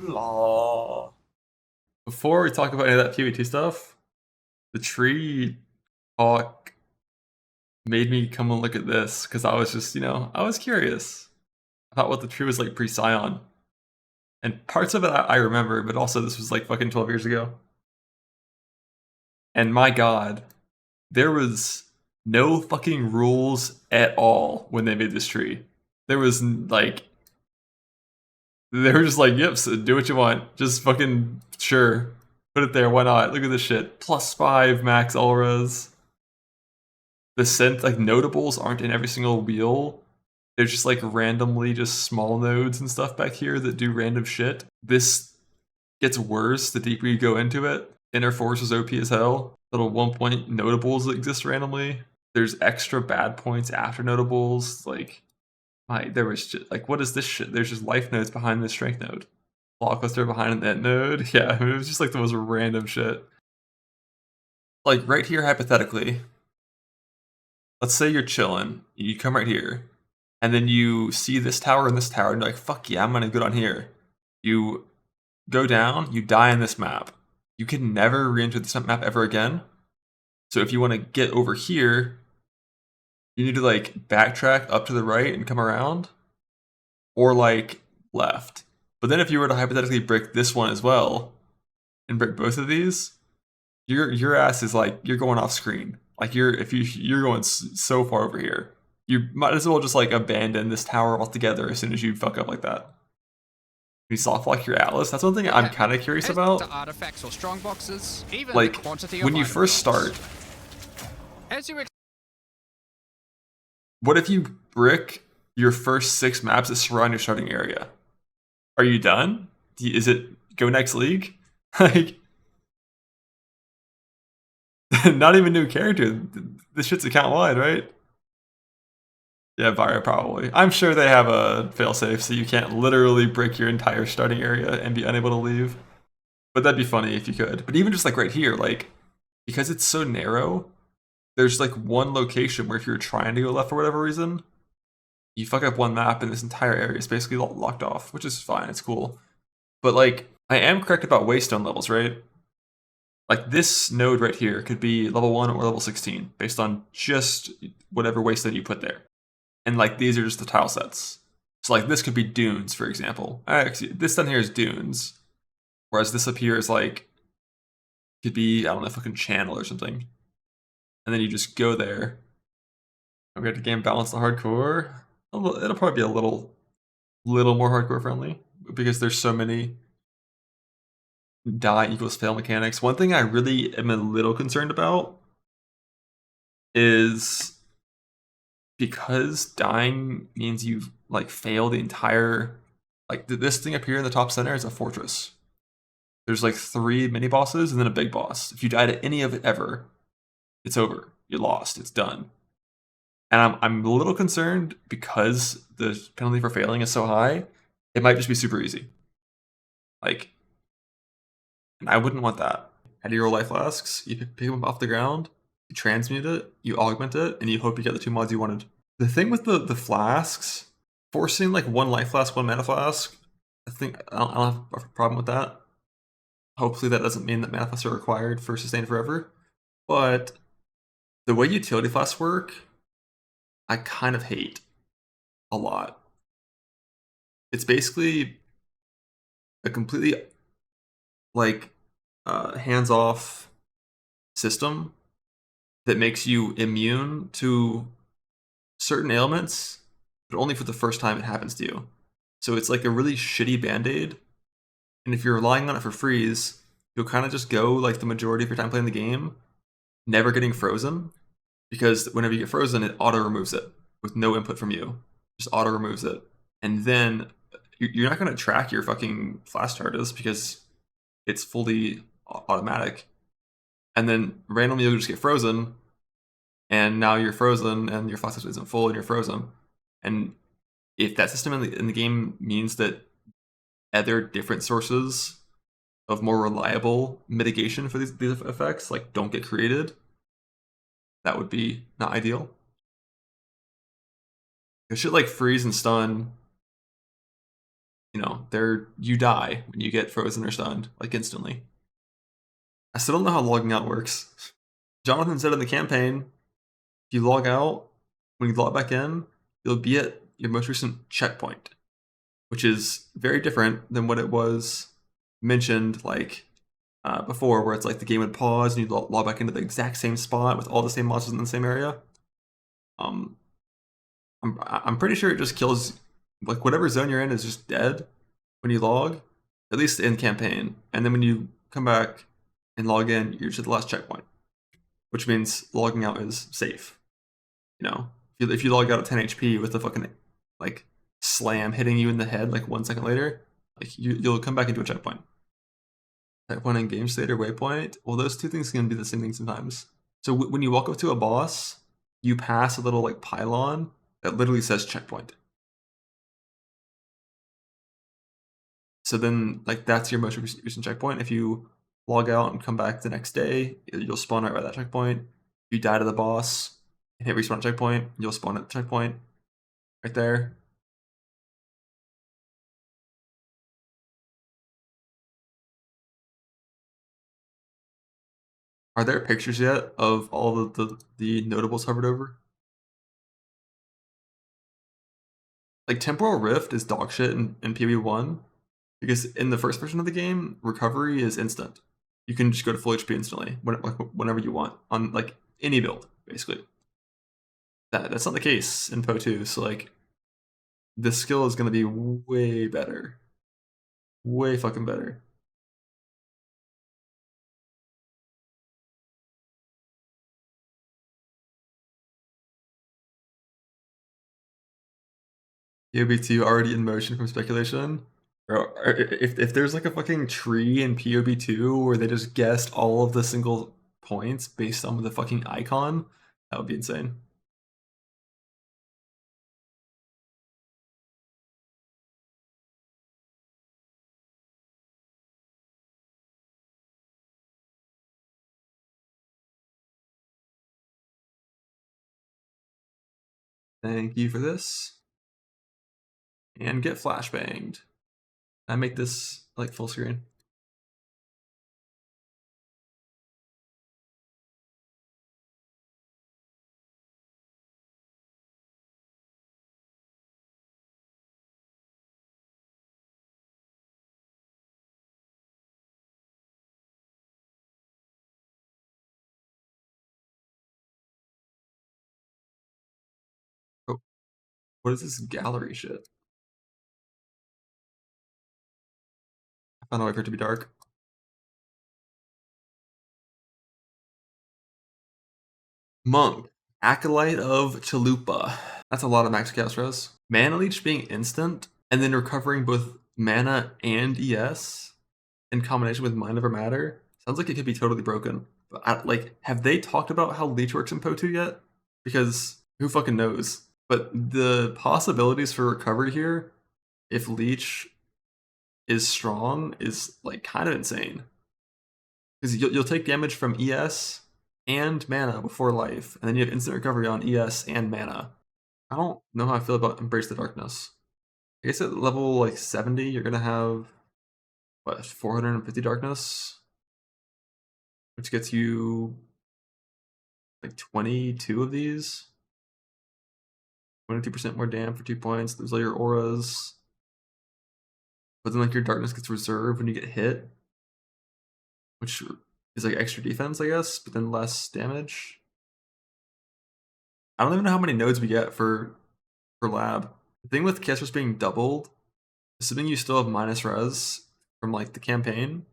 Law. Before we talk about any of that PvT stuff, the tree talk made me come and look at this because I was just, I was curious about what the tree was like pre-Scion. And parts of it I remember, but also this was like fucking 12 years ago. And my god, there was no fucking rules at all when they made this tree. There was like, they were just like, yep, so do what you want. Just fucking, sure. Put it there, why not? Look at this shit. +5 max auras. The synth, like, notables aren't in every single wheel. They're just like randomly just small nodes and stuff back here that do random shit. This gets worse the deeper you go into it. Inner Force is OP as hell. Little 1-point notables that exist randomly. There's extra bad points after notables. Like, there was just, like, what is this shit? There's just life nodes behind this strength node. Blockbuster behind that node. Yeah, it was just like the most random shit. Like, right here, hypothetically, let's say you're chilling. You come right here. And then you see this tower and this tower, and you're like, fuck yeah, I'm gonna go down here. You go down, you die in this map. You can never re-enter this map ever again. So if you want to get over here, you need to like backtrack up to the right and come around, or like left. But then if you were to hypothetically break this one as well, and break both of these, your ass is like, you're going off screen. Like you're going so far over here. You might as well just like abandon this tower altogether as soon as you fuck up like that. You soft lock your Atlas. That's one thing I'm kind of curious about. Artifacts or strong boxes, even like the quantity when of you first start, as you what if you brick your first 6 maps that surround your starting area? Are you done? Is it go next league? Like, not even new character. This shit's account wide, right? Yeah, Vira probably. I'm sure they have a failsafe so you can't literally break your entire starting area and be unable to leave. But that'd be funny if you could. But even just like right here, like, because it's so narrow, there's like one location where if you're trying to go left for whatever reason, you fuck up one map and this entire area is basically locked off, which is fine, it's cool. But like, I am correct about waystone levels, right? Like this node right here could be level 1 or level 16 based on just whatever waystone you put there. And like these are just the tile sets. So like this could be dunes, for example. Actually, this down here is dunes. Whereas this up here is like, could be, I don't know, fucking channel or something. And then you just go there. And we have to game balance the hardcore. It'll probably be a little more hardcore friendly because there's so many die equals fail mechanics. One thing I really am a little concerned about is because dying means you've like failed the entire, like this thing up here in the top center is a fortress. There's like 3 mini bosses and then a big boss. If you die to any of it ever, it's over. You're lost. It's done. And I'm a little concerned because the penalty for failing is so high. It might just be super easy. Like, and I wouldn't want that. How do you roll life flasks? You pick them up off the ground, you transmute it, you augment it, and you hope you get the 2 mods you wanted. The thing with the flasks, forcing like 1 life flask, 1 mana flask, I think I don't have a problem with that. Hopefully that doesn't mean that mana flasks are required for sustain forever. But the way utility flasks work, I kind of hate a lot. It's basically a completely like hands-off system that makes you immune to certain ailments, but only for the first time it happens to you. So it's like a really shitty band-aid, and if you're relying on it for freeze, you'll kind of just go like the majority of your time playing the game, never getting frozen, because whenever you get frozen, it auto-removes it with no input from you. Just auto-removes it. And then you're not going to track your fucking flash charges because it's fully automatic. And then randomly you'll just get frozen, and now you're frozen, and your flash isn't full, and you're frozen. And if that system in the game means that other different sources of more reliable mitigation for these effects like don't get created, that would be not ideal. Because shit like freeze and stun you know, you die when you get frozen or stunned, like instantly. I still don't know how logging out works. Jonathan said in the campaign, if you log out, when you log back in, you'll be at your most recent checkpoint, which is very different than what it was mentioned like before, where it's like the game would pause and you log back into the exact same spot with all the same monsters in the same area. Um, I'm pretty sure it just kills, like whatever zone you're in is just dead when you log, at least in campaign. And then when you come back and log in, you're just at the last checkpoint, which means logging out is safe. You know, if you log out at 10 HP with a fucking like slam hitting you in the head like 1 second later, like you'll come back into a checkpoint. Checkpoint and game state or waypoint. Well, those two things can be the same thing sometimes. So when you walk up to a boss, you pass a little like pylon that literally says checkpoint. So then, like that's your most recent checkpoint. If you log out and come back the next day, you'll spawn right by that checkpoint. If you die to the boss and hit respawn checkpoint, you'll spawn at the checkpoint right there. Are there pictures yet of all the notables hovered over? Like Temporal Rift is dog shit in PoE1 because in the first version of the game, recovery is instant. You can just go to full HP instantly whenever you want on like any build, basically. That's not the case in PoE2. So like, this skill is going to be way better, way fucking better. PoB2 already in motion from speculation. Bro, if there's like a fucking tree in PoB2 where they just guessed all of the single points based on the fucking icon, that would be insane. Thank you for this. And get flashbanged. I make this like full screen. Oh, what is this gallery shit? I found a way for it to be dark. Monk, Acolyte of Chalupa. That's a lot of max chaos res. Mana leech being instant, and then recovering both mana and ES in combination with Mind Over Matter. Sounds like it could be totally broken. But like, have they talked about how leech works in PoE2 yet? Because who fucking knows? But the possibilities for recovery here, if leech is strong, is like kind of insane. Because you'll take damage from ES and mana before life, and then you have instant recovery on ES and mana. I don't know how I feel about Embrace the Darkness. I guess at level like 70, you're gonna have what 450 darkness, which gets you like 22 of these. 22% more dam for 2 points. There's all your auras. But then like your darkness gets reserved when you get hit, which is like extra defense, I guess, but then less damage. I don't even know how many nodes we get for lab. The thing with casters being doubled, assuming you still have minus res from like the campaign,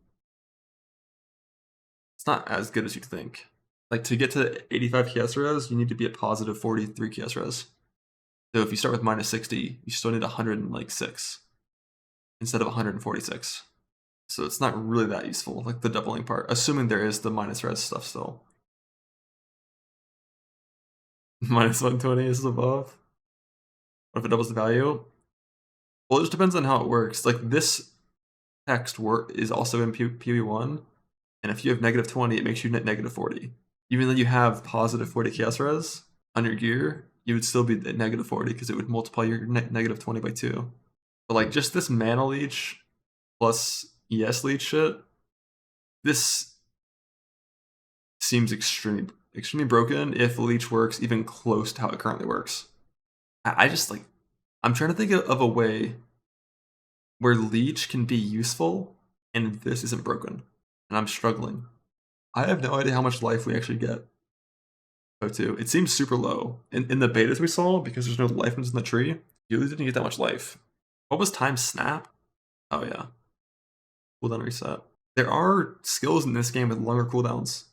it's not as good as you'd think. Like to get to 85 chaos res, you need to be at positive 43 chaos res. So if you start with minus 60, you still need 106 instead of 146. So it's not really that useful, like the doubling part, assuming there is the minus res stuff still. Minus 120 is above. What if it doubles the value? Well, it just depends on how it works. Like this text is also in PoE1, and if you have negative 20, it makes you negative 40. Even though you have positive 40 chaos res on your gear, you would still be at negative 40 because it would multiply your negative 20 by 2. But like just this mana leech plus ES leech shit, this seems extremely broken if leech works even close to how it currently works. I just like I'm trying to think of a way where leech can be useful and this isn't broken, and I'm struggling. I have no idea how much life we actually get. O2. It seems super low. In the betas we saw, because there's no life in the tree, you really didn't get that much life. What was time snap? Oh yeah. Cooldown reset. There are skills in this game with longer cooldowns.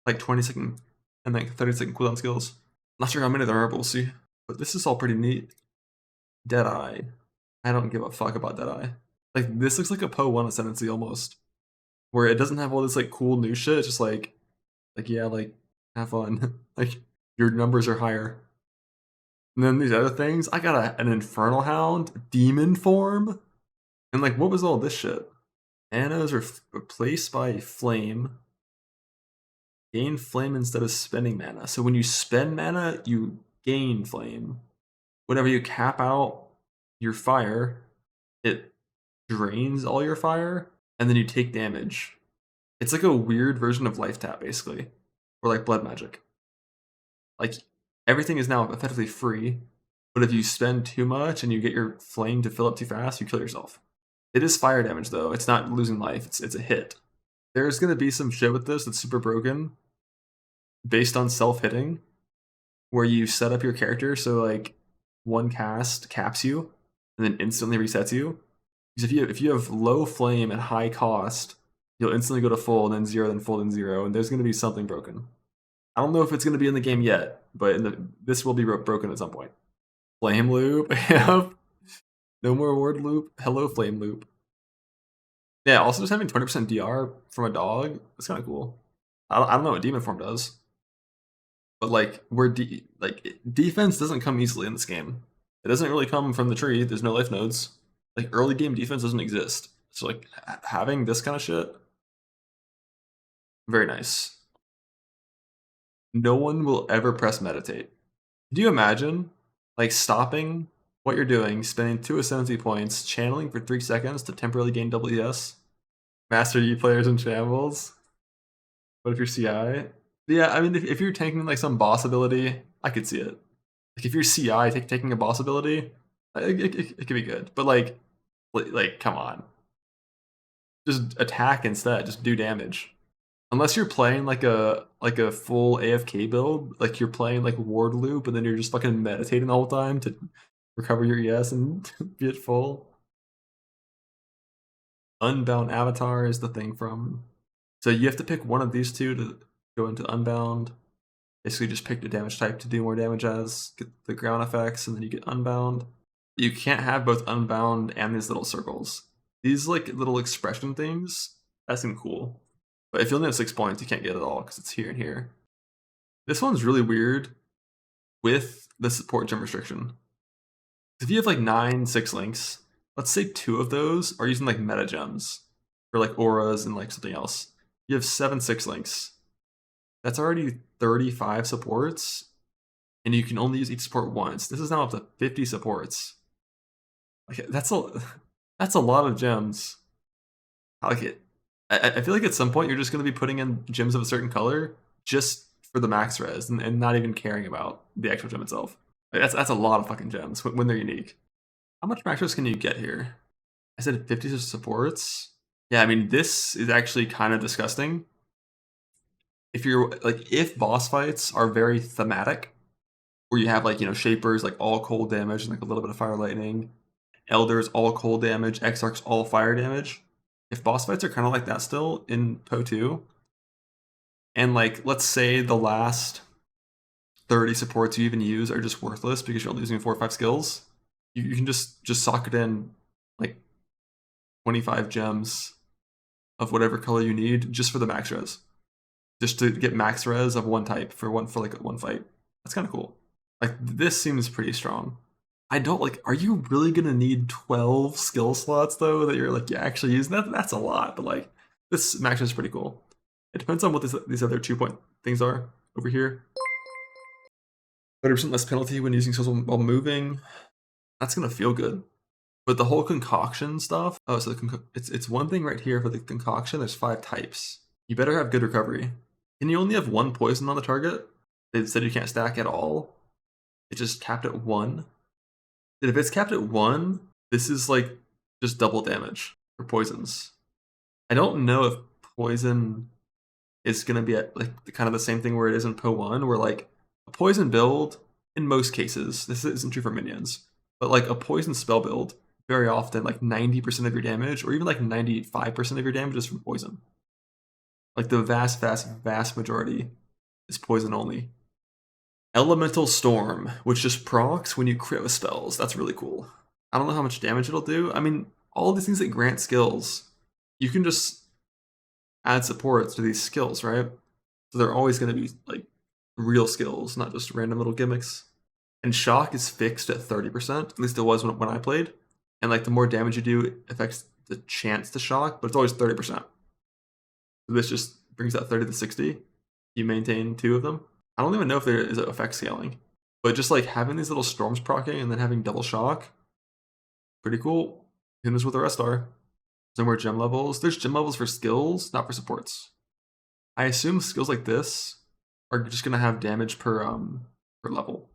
Like 20-second and like 30-second cooldown skills. Not sure how many there are, but we'll see. But this is all pretty neat. Deadeye. I don't give a fuck about Deadeye. Like this looks like a PoE 1 Ascendancy almost. Where it doesn't have all this like cool new shit, it's just like yeah, like have fun. Like your numbers are higher. And then these other things, I got an Infernal Hound, Demon Form, and like what was all this shit? Manas are replaced by Flame. Gain Flame instead of spending mana. So when you spend mana, you gain Flame. Whenever you cap out your fire, it drains all your fire, and then you take damage. It's like a weird version of Life Tap, basically. Or like Blood Magic. Like, everything is now effectively free, but if you spend too much and you get your flame to fill up too fast, you kill yourself. It is fire damage, though. It's not losing life. It's a hit. There's going to be some shit with this that's super broken based on self-hitting, where you set up your character so, like, one cast caps you and then instantly resets you. Because if you have low flame and high cost, you'll instantly go to full, and then zero, then full, then zero, and there's going to be something broken. I don't know if it's going to be in the game yet, but this will be broken at some point. Flame loop, yep. No more ward loop. Hello, flame loop. Yeah, also just having 20% DR from a dog, that's kind of cool. I don't know what demon form does, but like defense doesn't come easily in this game. It doesn't really come from the tree. There's no life nodes. Like early game defense doesn't exist. So like having this kind of shit, very nice. No one will ever press meditate. Do you imagine like stopping what you're doing, spending 2 Ascendancy points, channeling for 3 seconds to temporarily gain WS, master E players in shambles? What if you're CI? Yeah, I mean, if you're taking like some boss ability, I could see it. Like if you're CI taking a boss ability, it could be good. But like, come on, just attack instead. Just do damage. Unless you're playing like a full AFK build, like you're playing like ward loop, and then you're just fucking meditating the whole time to recover your ES and be at full. Unbound Avatar is the thing from. So you have to pick one of these two to go into Unbound. Basically, just pick the damage type to do more damage as, get the ground effects, and then you get Unbound. You can't have both Unbound and these little circles. These like little expression things, that seem cool. But if you only have 6 points, you can't get it all because it's here and here. This one's really weird with the support gem restriction. If you have like 9 6 links, let's say 2 of those are using like meta gems for like auras and like something else. You have 7 6 links. That's already 35 supports, and you can only use each support once. This is now up to 50 supports. Like that's a lot of gems. I like it. I feel like at some point you're just going to be putting in gems of a certain color just for the max res and not even caring about the actual gem itself. Like, that's a lot of fucking gems when they're unique. How much max res can you get here? I said 50 supports. Yeah, I mean, this is actually kind of disgusting. If you're like, if boss fights are very thematic, where you have like, shapers like all cold damage and like a little bit of fire lightning, elders all cold damage, exarchs all fire damage. If boss fights are kind of like that still in PoE 2, and like let's say the last 30 supports you even use are just worthless because you're only using 4 or 5 skills, you can just socket in like 25 gems of whatever color you need just for the max res. Just to get max res of one type for like one fight. That's kind of cool. Like this seems pretty strong. I don't like. Are you really gonna need 12 skill slots though that you're like actually using? That's a lot. But like this max is pretty cool. It depends on what these other 2-point things are over here. 30% less penalty when using skills while moving. That's gonna feel good. But the whole concoction stuff. Oh, so it's one thing right here for the concoction. There's 5 types. You better have good recovery. Can you only have 1 poison on the target? They said you can't stack at all. It's just capped at 1. And if it's capped at 1, this is like just double damage for poisons. I don't know if poison is gonna be at like kind of the same thing where it is in PoE1, where like a poison build, in most cases, this isn't true for minions, but like a poison spell build, very often like 90% of your damage, or even like 95% of your damage is from poison. Like the vast majority is poison only. Elemental Storm, which just procs when you crit with spells. That's really cool. I don't know how much damage it'll do. I mean, all these things that grant skills, you can just add supports to these skills, right? So they're always going to be like real skills, not just random little gimmicks. And shock is fixed at 30%, at least it was when I played. And like the more damage you do, it affects the chance to shock, but it's always 30%. So this just brings that 30 to 60. You maintain 2 of them. I don't even know if there is effect scaling, but just like having these little storms proccing and then having double shock, pretty cool. Who knows what the rest are? Some more gem levels. There's gem levels for skills, not for supports. I assume skills like this are just gonna have damage per level.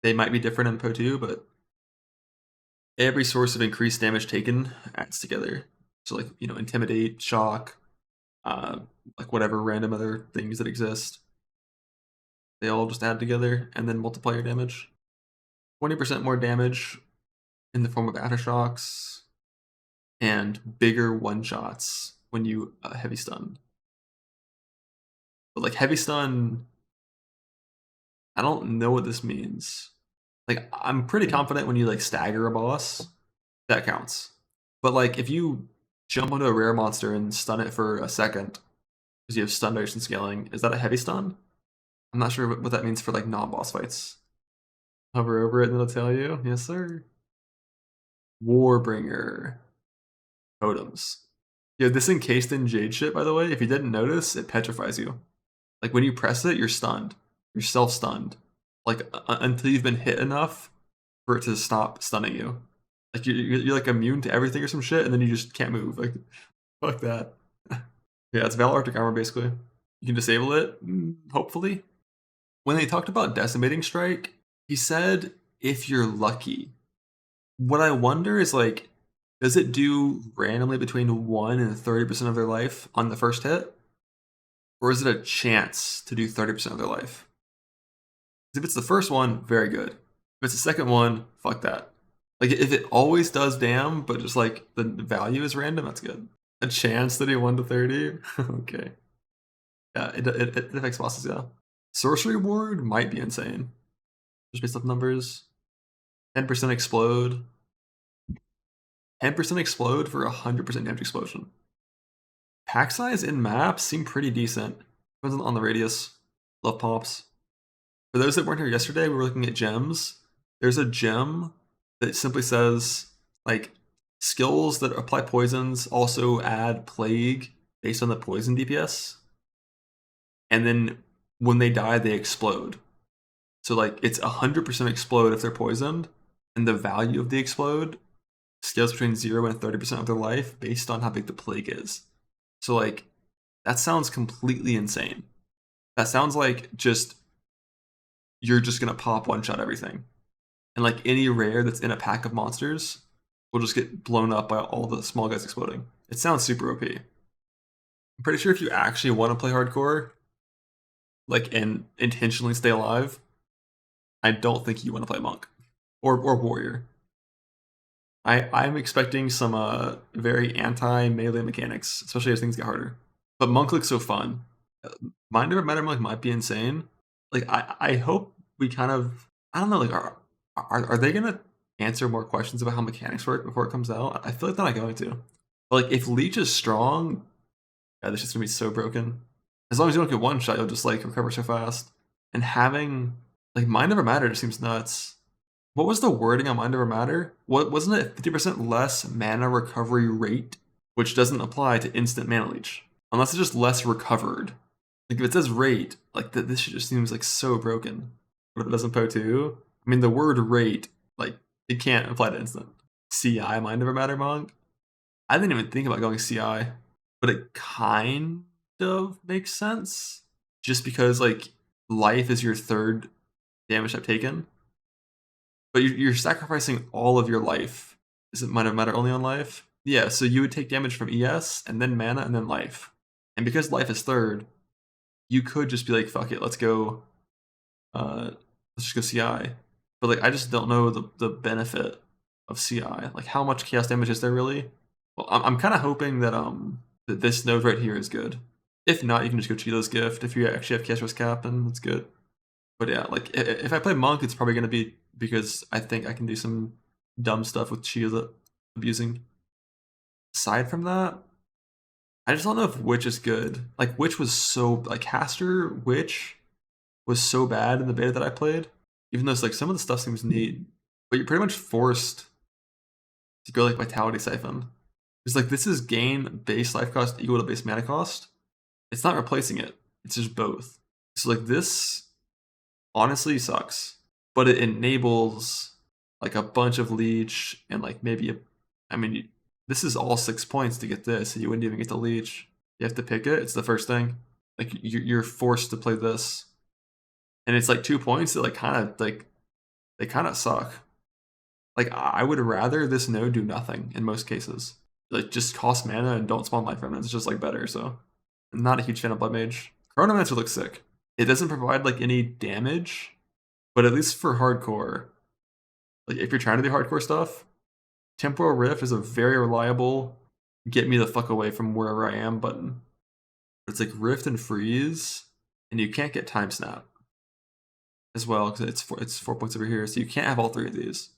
They might be different in PoE2, but every source of increased damage taken adds together. So like, you know, intimidate, shock, like whatever random other things that exist. They all just add together and then multiply your damage. 20% more damage in the form of aftershocks and bigger one-shots when you heavy stun. But like heavy stun, I don't know what this means. Like I'm pretty confident when you like stagger a boss, that counts. But like if you jump onto a rare monster and stun it for a second because you have stun duration scaling, is that a heavy stun? I'm not sure what that means for like non-boss fights. Hover over it and it'll tell you. Yes, sir. Warbringer. Totems. Yeah, this encased in Jade shit, by the way, if you didn't notice, it petrifies you. Like when you press it, you're stunned. You're self-stunned. Like until you've been hit enough for it to stop stunning you. Like you're like immune to everything or some shit, and then you just can't move. Like, fuck that. Yeah, it's Val Arctic armor basically. You can disable it, hopefully. When they talked about decimating strike, he said if you're lucky. What I wonder is like, does it do randomly between 1 and 30% of their life on the first hit? Or is it a chance to do 30% of their life? If it's the first one, very good. If it's the second one, fuck that. Like if it always does damn, but just like the value is random, that's good. A chance to do 1 to 30? Okay. Yeah, it affects bosses, yeah. Sorcery Ward might be insane. Just based off numbers. 10% explode. 10% explode for 100% damage explosion. Pack size in maps seem pretty decent. Depends on the radius. Love pops. For those that weren't here yesterday, we were looking at gems. There's a gem that simply says, like, skills that apply poisons also add plague based on the poison DPS. And then when they die, they explode. So, like, it's 100% explode if they're poisoned, and the value of the explode scales between 0 and 30% of their life based on how big the plague is. So, like, that sounds completely insane. That sounds like just you're just gonna pop one-shot everything. And like any rare that's in a pack of monsters will just get blown up by all the small guys exploding. It sounds super OP. I'm pretty sure if you actually want to play hardcore, like, and intentionally stay alive, I don't think you want to play monk or warrior. I'm expecting some very anti-melee mechanics, especially as things get harder. But monk looks so fun. Mind Over Matter monk might be insane. Like I hope we kind of, I don't know, like are they gonna answer more questions about how mechanics work before it comes out? I feel like they're not going to. But like if Leech is strong, yeah, this shit's gonna be so broken. As long as you don't get one shot, you'll just like recover so fast. And having like Mind Over Matter just seems nuts. What was the wording on Mind Over Matter? What wasn't it 50% less mana recovery rate, which doesn't apply to instant mana leech, unless it's just less recovered. Like if it says rate, like this shit just seems like so broken. What if it doesn't PoE2? I mean, the word rate, like it can't apply to instant. CI Mind Over Matter monk. I didn't even think about going CI, but it kind of makes sense. Just because like life is your third damage I've taken, but you're sacrificing all of your life. Is it Mind Over Matter only on life? Yeah, so you would take damage from ES and then mana and then life. And because life is third, you could just be like, fuck it, let's go let's just go CI. But like I just don't know the benefit of CI. Like how much chaos damage is there really? Well, I'm kind of hoping that that this node right here is good. If not, you can just go Cheeto's Gift if you actually have Chaos Risk Cap, and it's good. But yeah, like if I play Monk, it's probably gonna be because I think I can do some dumb stuff with Cheetah abusing. Aside from that, I just don't know if Witch is good. Like Witch was so like Caster Witch was so bad in the beta that I played. Even though it's like some of the stuff seems neat, but you're pretty much forced to go like Vitality Siphon. It's like this is gain base life cost equal to base mana cost. It's not replacing it. It's just both. So like this honestly sucks, but it enables like a bunch of leech and like maybe a. I mean, this is all 6 points to get this, and you wouldn't even get the leech. You have to pick it. It's the first thing. Like you're forced to play this, and it's like 2 points that like kind of like they kind of suck. Like I would rather this node do nothing in most cases. Like just cost mana and don't spawn life remnants. It's just like better. So I'm not a huge fan of Blood Mage. Chronomancer looks sick. It doesn't provide like any damage, but at least for hardcore, like if you're trying to do hardcore stuff, Temporal Rift is a very reliable get me the fuck away from wherever I am button. It's like Rift and Freeze, and you can't get Time Snap as well because it's 4 points over here, so you can't have all three of these.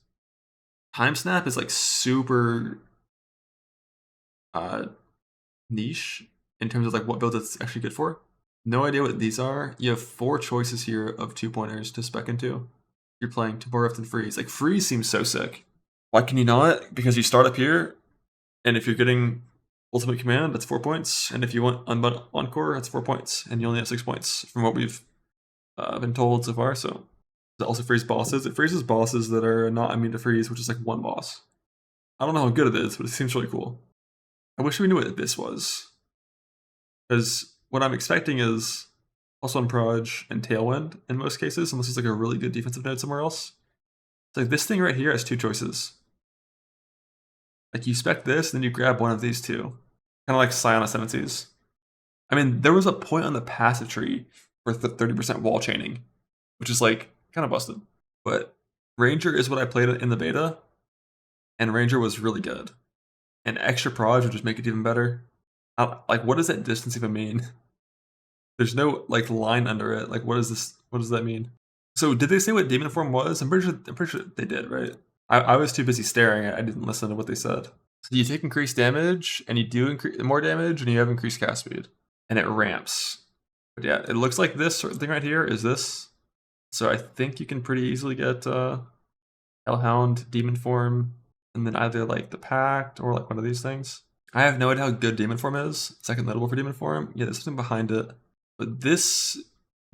Time Snap is like super niche in terms of like what build it's actually good for. No idea what these are. You have 4 choices here of 2-pointers to spec into. You're playing Temporal Rift and Freeze. Like Freeze seems so sick. Why can you not? Because you start up here, and if you're getting Ultimate Command, that's 4 points. And if you want Unbound Encore, that's 4 points. And you only have 6 points from what we've been told so far. So it also frees bosses. It freezes bosses that are not immune to freeze, which is like 1 boss. I don't know how good it is, but it seems really cool. I wish we knew what this was. Because what I'm expecting is also on Proj and Tailwind in most cases, unless it's like a really good defensive node somewhere else. It's like this thing right here has 2 choices. Like you spec this, then you grab one of these two. Kind of like Scion Ascendancies. I mean, there was a point on the passive tree for 30% wall chaining, which is like kind of busted. But Ranger is what I played in the beta, and Ranger was really good. And extra Proj would just make it even better. Like, what does that distance even mean? There's no like line under it. Like, what is this? What does that mean? So, did they say what demon form was? I'm pretty sure they did, right? I was too busy staring. I didn't listen to what they said. So you take increased damage, and you do more damage, and you have increased cast speed, and it ramps. But yeah, it looks like this sort of thing right here is this. So I think you can pretty easily get Hellhound, demon form, and then either like the Pact or like one of these things. I have no idea how good demon form is. Second notable for demon form. Yeah, there's something behind it, but this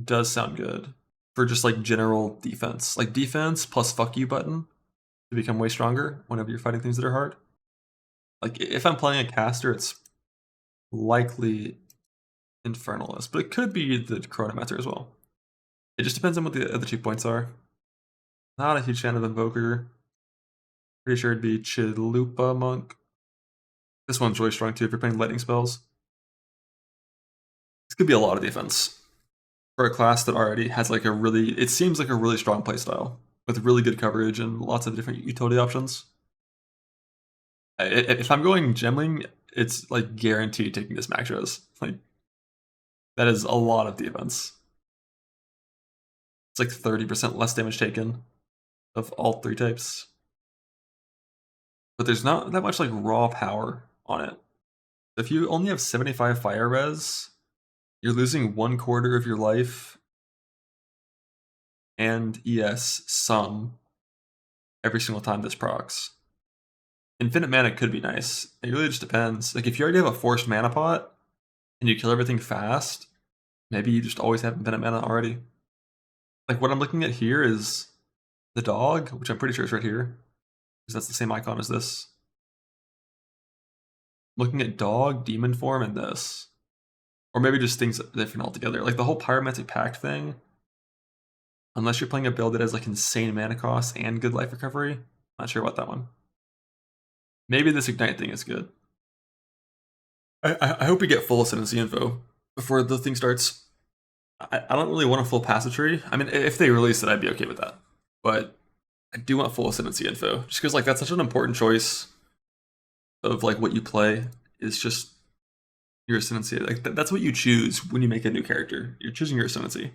does sound good for just like general defense, like defense plus fuck you button to become way stronger whenever you're fighting things that are hard. Like if I'm playing a caster, it's likely Infernalist, but it could be the Chronomancer as well. It just depends on what the other 2 points are. Not a huge fan of Invoker. Pretty sure it'd be Chilupa Monk. This one's really strong too if you're playing lightning spells. This could be a lot of defense for a class that already has like it seems like a really strong playstyle with really good coverage and lots of different utility options. If I'm going Gemling, it's like guaranteed taking this max res. Like that is a lot of defense. It's like 30% less damage taken of all 3 types. But there's not that much like raw power on it. If you only have 75 fire res, you're losing 1/4 of your life and ES some every single time this procs. Infinite mana could be nice. It really just depends. Like if you already have a forced mana pot and you kill everything fast, maybe you just always have infinite mana already. Like what I'm looking at here is the dog, which I'm pretty sure is right here. because that's the same icon as this. Looking at dog, demon form, and this. Or maybe just things different altogether. Like the whole Pyromantic Pact thing, unless you're playing a build that has like insane mana cost and good life recovery, not sure about that one. Maybe this Ignite thing is good. I hope we get full Ascendancy info before the thing starts. I don't really want a full passage tree. I mean, if they release it, I'd be okay with that. But I do want full Ascendancy info, just because like that's such an important choice of like what you play. Is just your Ascendancy. Like that's what you choose when you make a new character. You're choosing your Ascendancy.